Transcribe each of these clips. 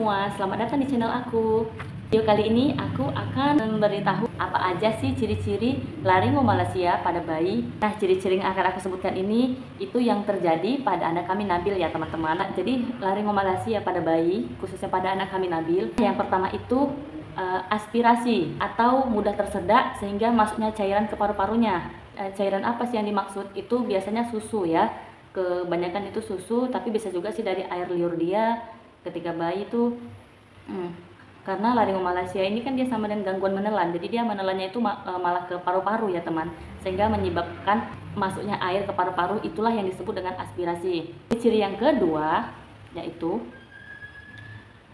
semua, selamat datang di channel aku. Video kali ini aku akan memberitahu apa aja sih ciri-ciri laringomalacia pada bayi. Nah, ciri-ciri yang akan aku sebutkan ini itu yang terjadi pada anak kami Nabil ya teman-teman. Jadi laringomalacia pada bayi, khususnya pada anak kami Nabil, yang pertama itu aspirasi atau mudah tersedak sehingga masuknya cairan ke paru-parunya. Cairan apa sih yang dimaksud? Itu biasanya susu ya. Kebanyakan itu susu, tapi bisa juga sih dari air liur dia ketika bayi itu. Karena laringomalacia ini kan dia sama dengan gangguan menelan, jadi dia menelannya itu malah ke paru-paru ya teman, sehingga menyebabkan masuknya air ke paru-paru. Itulah yang disebut dengan aspirasi. Ciri yang kedua yaitu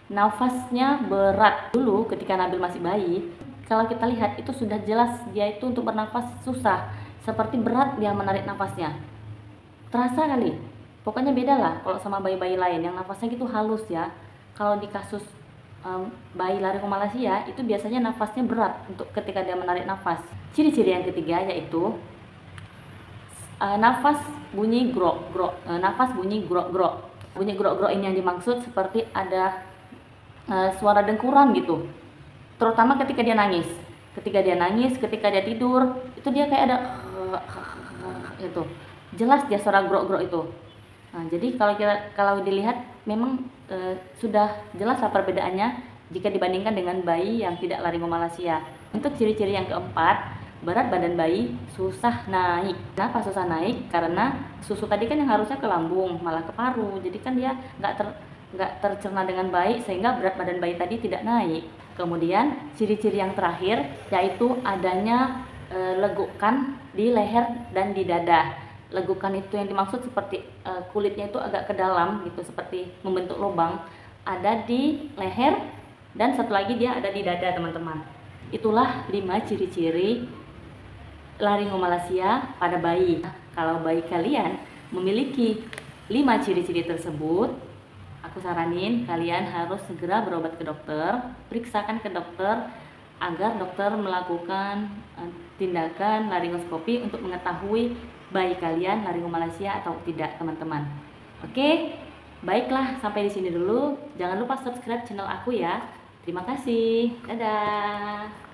nafasnya berat. Dulu ketika Nabil masih bayi, kalau kita lihat itu sudah jelas dia itu untuk bernafas susah, seperti berat dia menarik nafasnya. Terasa kali, pokoknya beda lah kalau sama bayi-bayi lain yang nafasnya gitu halus ya. Kalau di kasus bayi laringomalacia itu biasanya nafasnya berat untuk ketika dia menarik nafas. Ciri-ciri yang ketiga yaitu nafas bunyi grok-grok. Nafas bunyi grok-grok. Bunyi grok-grok ini yang dimaksud seperti ada suara dengkuran gitu. Terutama ketika dia nangis. Ketika dia nangis, ketika dia tidur, itu dia kayak ada gitu. Jelas dia suara grok-grok itu. Nah, jadi kalau dilihat memang sudah jelas lah perbedaannya jika dibandingkan dengan bayi yang tidak laringomalacia. Untuk ciri-ciri yang keempat, berat badan bayi susah naik. Kenapa susah naik? Karena susu tadi kan yang harusnya ke lambung malah ke paru. Jadi kan dia nggak tercerna dengan baik sehingga berat badan bayi tadi tidak naik. Kemudian ciri-ciri yang terakhir yaitu adanya legukan di leher dan di dada. Legukan itu yang dimaksud seperti kulitnya itu agak ke dalam gitu, seperti membentuk lubang, ada di leher, dan satu lagi dia ada di dada teman-teman. Itulah 5 ciri-ciri laringomalacia pada bayi. Nah, kalau bayi kalian memiliki 5 ciri-ciri tersebut, aku saranin kalian harus segera berobat ke dokter, periksakan ke dokter agar dokter melakukan tindakan laringoskopi untuk mengetahui bayi kalian laringomalacia atau tidak teman-teman. Oke, baiklah sampai di sini dulu. Jangan lupa subscribe channel aku ya. Terima kasih. Dadah.